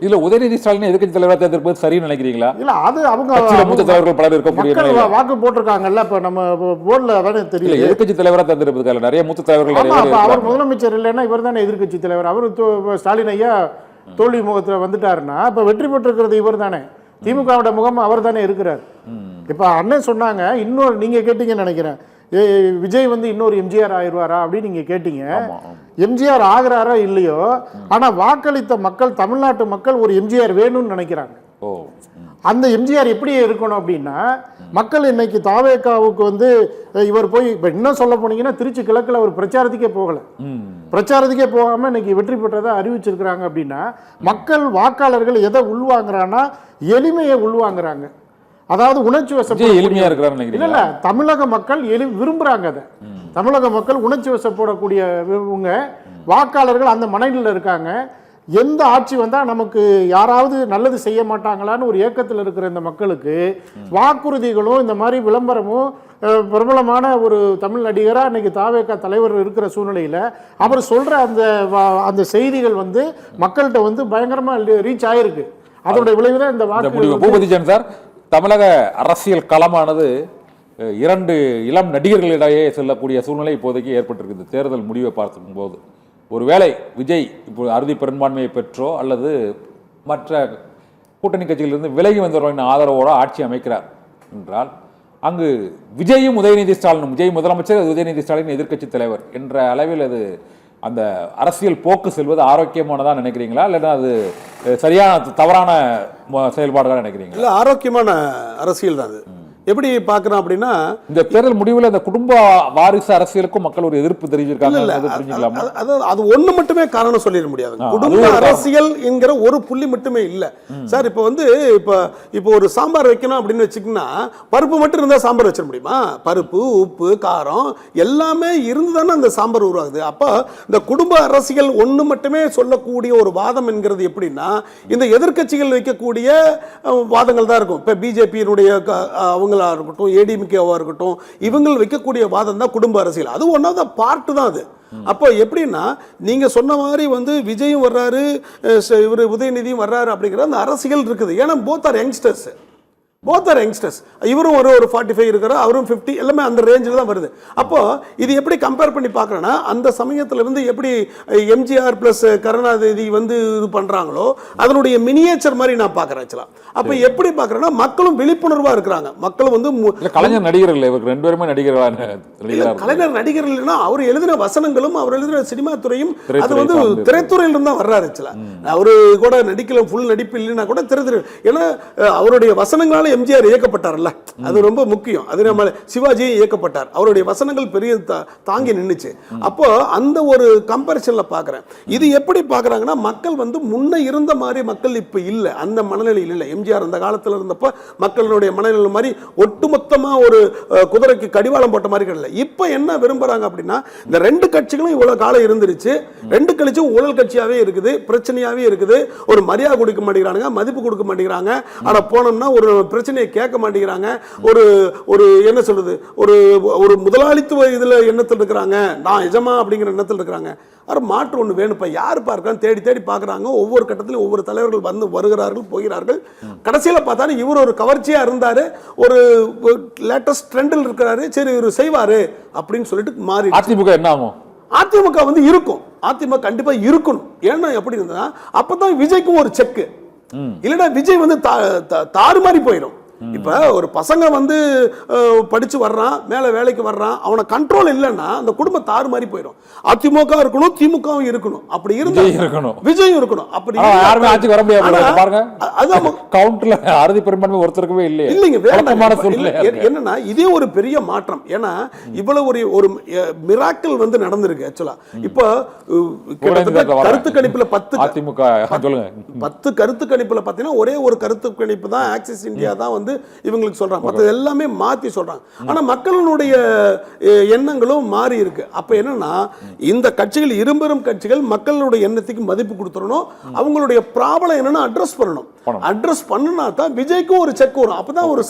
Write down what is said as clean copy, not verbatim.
இதுல உதயநிதி ஸ்டாலின் எதிர்க்கட்சி தலைவராக தேர்ந்தெடுப்பது சரின்னு நினைக்கிறீங்களா? இல்ல அது அவங்க மூத்த தலைவர்கள் பலர் இருக்கக்கூடிய வாக்கு போட்டிருக்காங்கல்ல. இப்ப நம்ம போர்டுல தானே தெரியும் எதிர்க்கட்சி தலைவராக தேர்ந்தெடுப்பதுக்காக நிறைய மூத்த தலைவர்கள். அவர் முதலமைச்சர் இல்லைன்னா இவர் தானே எதிர்க்கட்சி தலைவர். அவர் ஸ்டாலின் ஐயா தோல்வி முகத்துல வந்துட்டாருன்னா இப்ப வெற்றி பெற்றிருக்கிறது இவர் தானே. திமுகவோட முகம் அவர் தானே இருக்கிறார். இப்ப அண்ணன் சொன்னாங்க, இன்னொரு நீங்க கேட்டீங்கன்னு நினைக்கிறேன், விஜய் வந்து இன்னொரு எம்ஜிஆர் ஆயிடுவாரா அப்படின்னு நீங்க கேட்டீங்க. எம்ஜிஆர் ஆகிறாரா இல்லையோ, ஆனா வாக்களித்த மக்கள், தமிழ்நாட்டு மக்கள் ஒரு எம்ஜிஆர் வேணும்னு நினைக்கிறாங்க. அந்த எம்ஜிஆர் எப்படி இருக்கணும் அப்படின்னா, மக்கள் இன்னைக்கு தாவேகாவுக்கு வந்து இவர் போய் இப்ப இன்னும் சொல்ல போனீங்கன்னா திருச்சி கிழக்குல ஒரு பிரச்சாரத்துக்கே போகல. பிரச்சாரத்துக்கே போகாம இன்னைக்கு வெற்றி பெற்றதை அறிவிச்சிருக்கிறாங்க. அப்படின்னா மக்கள் வாக்காளர்கள் எதை உள்வாங்குறான்னா எளிமையை உள்வாங்குறாங்க. அதாவது உணர்ச்சி எளிமையா இருக்கிறாங்க. இல்ல, தமிழக மக்கள் விரும்புறாங்க அதை. தமிழக மக்கள் உணர்ச்சி வசப்படக்கூடிய வாக்காளர்கள் அந்த மனநிலையில் இருக்காங்க. எந்த ஆட்சி வந்தா நமக்கு யாராவது நல்லது செய்ய மாட்டாங்களான்னு ஒரு ஏக்கத்தில் இருக்கிற இந்த மக்களுக்கு வாக்குறுதிகளும் இந்த மாதிரி விளம்பரமும், பிரபலமான ஒரு தமிழ் நடிகரா இன்னைக்கு தாவேகா தலைவர் இருக்கிற சூழ்நிலையில அவர் சொல்ற அந்த செய்திகள் வந்து மக்கள்கிட்ட வந்து பயங்கரமா ரீச் ஆயிருக்கு. அதோட விளைவுதான் இந்த வாக்கு. தமிழக அரசியல் களமானது இரண்டு இளம் நடிகர்களிடையே செல்லக்கூடிய சூழ்நிலை இப்போதைக்கு ஏற்பட்டிருக்கு. தேர்தல் முடிவை பார்க்கும் போது ஒருவேளை விஜய் இப்போ அறுதி பெரும்பான்மையை பெற்றோ அல்லது மற்ற கூட்டணி கட்சிகளிலிருந்து விலகி வந்தவர்களின் ஆதரவோடு ஆட்சி அமைக்கிறார் என்றால், அங்கு விஜயும் உதயநிதி ஸ்டாலினும், விஜய் முதலமைச்சர், உதயநிதி ஸ்டாலின் எதிர்க்கட்சி தலைவர் என்ற அளவில் அது அந்த அரசியல் போக்கு செல்வது ஆரோக்கியமானதா நினைக்கிறீங்களா, இல்லைன்னா அது சரியான தவறான செயல்பாடுதான் நினைக்கிறீங்களா? இல்லை, ஆரோக்கியமான அரசியல் தான் அது. எப்படி பார்க்குறோம் அப்படின்னா, இந்த தேர்தல் முடிவில் இந்த குடும்ப வாரிசு அரசியலுக்கும் மக்கள் ஒரு எதிர்ப்பு தெரிவிச்சிருக்காங்க. அது ஒன்று மட்டுமே காரணம் சொல்லிட முடியாது. குடும்ப அரசியல் என்கிற ஒரு புள்ளி மட்டுமே இல்லை சார். இப்போ வந்து இப்போ ஒரு சாம்பார் வைக்கணும் அப்படின்னு வச்சுக்கிங்கன்னா பருப்பு மட்டும் இருந்தால் சாம்பார் வச்சிட முடியுமா? பருப்பு, உப்பு, காரம் எல்லாமே இருந்து தானே அந்த சாம்பார் உருவாகுது. அப்போ இந்த குடும்ப அரசியல் ஒன்று மட்டுமே சொல்லக்கூடிய ஒரு வாதம் என்கிறது எப்படின்னா, இந்த எதிர்க்கட்சிகள் வைக்கக்கூடிய வாதங்கள் தான் இருக்கும். இப்போ பிஜேபியினுடைய அவங்க இருக்கட்டும், ஏடிஎம்கேவா இருக்கட்டும், இவங்க வைக்கக்கூடிய வாதம் தான் குடும்ப அரசியல். அது ஒன் ஆஃப் த பார்ட் தான் அது. அப்போ எப்படின்னா, நீங்க சொன்ன மாதிரி வந்து விஜயும் வர்றாரு, இவர் உதயநிதியும் வர்றாரு அப்படிங்கிற அந்த அரசியல் இருக்குது. ஏன்னா போத் ஆர் யங்ஸ்டர்ஸ். இவரும் ஒரு 45 இருக்கிறார், அவரும் 50, எல்லாமே அந்த ரேஞ்சில் தான் வருது. அப்போ இது எப்படி கம்பேர் பண்ணி பார்க்கறேன்னா, அந்த சமயத்தில் வந்து எப்படி எம்ஜிஆர் பிளஸ் கருணாநிதி வந்து இது பண்றாங்களோ அதனுடைய மினியேச்சர் மாதிரி நான் பார்க்கறேன். அப்போ எப்படி பார்க்கறேன்னா, மக்களும் விழிப்புணர்வா இருக்கிறாங்க. மக்களும் வந்து கலைஞர் நடிகர்கள், இவருக்கு ரெண்டு பேருமே நடிகர்களான கலைஞர் நடிகர்கள் இல்லைன்னா அவர் எழுதின வசனங்களும் அவர் எழுதின சினிமா துறையும் அது வந்து திரைத்துறையிலிருந்து தான் வர்றாரு. அவரு கூட நடிக்கல, ஃபுல் நடிப்பு இல்லைன்னா கூட திரைத்துறை. ஏன்னா அவருடைய வசனங்களால எம்ஜிஆர் இயக்கப்பட்டார்ல, அது ரொம்ப முக்கியம். அது நம்ம சிவாஜியும் இயக்கப்பட்டார், அவருடைய வசனங்கள் பெரிய தாங்கி நின்னுச்சு. அப்போ அந்த ஒரு கம்பேரிசன்ல பார்க்கிறேன். இது எப்படி பார்க்கறாங்கன்னா, மக்கள் வந்து முன்ன இருந்த மாதிரி மக்கள் இப்ப இல்ல, அந்த மனநிலையில் இல்லை. எம்ஜிஆர் அந்த காலத்துல இருந்தப்ப மக்களுடைய மனநிலை மாதிரி ஒட்டுமொத்தமா ஒரு குதிரைக்கு கடிவாளம் போட்ட மாதிரி கிடையாது. இப்ப என்ன விரும்புறாங்க அப்படின்னா, இந்த ரெண்டு கட்சிகளும் இவ்வளவு காலம் இருந்துருச்சு, ரெண்டு கட்சியும் ஊழல் கட்சியாவே இருக்குது, பிரச்சனையாவே இருக்குது. ஒரு மரியாதை கொடுக்க மாட்டேங்கிறாங்க, மதிப்பு கொடுக்க மாட்டேங்கிறாங்க. ஆனா போனோம்னா ஒரு பிரச்சனையை கேட்க மாட்டேங்கிறாங்க. ஒரு என்ன சொல்றது, ஒரு முதலாளித்துவ இதுல எண்ணத்தில் இருக்கிறாங்க, நான் எஜமா அப்படிங்கிற எண்ணத்தில் இருக்கிறாங்க. மாற்று ஒன்று வேணுப்பா, யாரு பார்க்கலாம் தேடி தேடி பார்க்குறாங்க. ஒவ்வொரு கட்டத்திலும் ஒவ்வொரு தலைவர்கள் வந்து வருகிறார்கள், போகிறார்கள். கடைசியில் பார்த்தா இவர் ஒரு கவர்ச்சியா இருந்தாரு, ஒரு லேட்டஸ்ட் ட்ரெண்டில் இருக்கிறாரு, சரி இவர் செய்வாரு அப்படின்னு சொல்லிட்டு மாறி அதிமுக என்ன ஆகும்? அதிமுக வந்து இருக்கும், அதிமுக கண்டிப்பா இருக்கணும். ஏன்னா எப்படி இருந்தா அப்பதான் விஜய்க்கும் ஒரு செக்கு, இல்லைன்னா விஜய் வந்து தாறுமாறி போயிடும். இப்ப ஒரு பசங்க வந்து படிச்சு வர்றான், மேல வேலைக்கு வர்றான், அவனை கண்ட்ரோல் இல்லைன்னா அந்த குடும்பம் தாறுமாறி போயிடும். அதிமுக இருக்கணும், திமுகவும் இருக்கணும், அப்படி இருந்தா விஜயும் இருக்கணும். அப்படி யாருமே ஆட்சி வர முடியாது பாருங்க. அதான் கவுண்ட்ல அறுதி பெரும்பான்மை ஒருத்தருக்கவே இல்லை. இல்லைங்க, என்னன்னா இதே ஒரு பெரிய மாற்றம். ஏன்னா இவ்வளவு ஒரு மிராக்கிள் வந்து நடந்திருக்கு. ஆக்சுவலா இப்போ கருத்து கணிப்புல 10 கருத்து கணிப்புல பாத்தீங்கன்னா ஒரே ஒரு கருத்து கணிப்பு தான் ஆக்சிஸ் இந்தியா தான் வந்து இவங்களுக்கு சொல்றாங்க, மற்ற எல்லாமே மாத்தி சொல்றாங்க. ஆனா மக்களுடைய எண்ணங்களும் மாறி இருக்கு. அப்ப என்னன்னா, இந்த கட்சிகள், இருபெரும் கட்சிகள் மக்களுடைய எண்ணத்துக்கு மதிப்பு கொடுத்துறணும், அவங்களுடைய ப்ராப்ளம் என்னன்னா அட்ரஸ் பண்ணணும். அட்ரஸ் பண்ணுனா தான் விஜய்க்கும் ஒரு செக் வரும். அப்பதான் ஒரு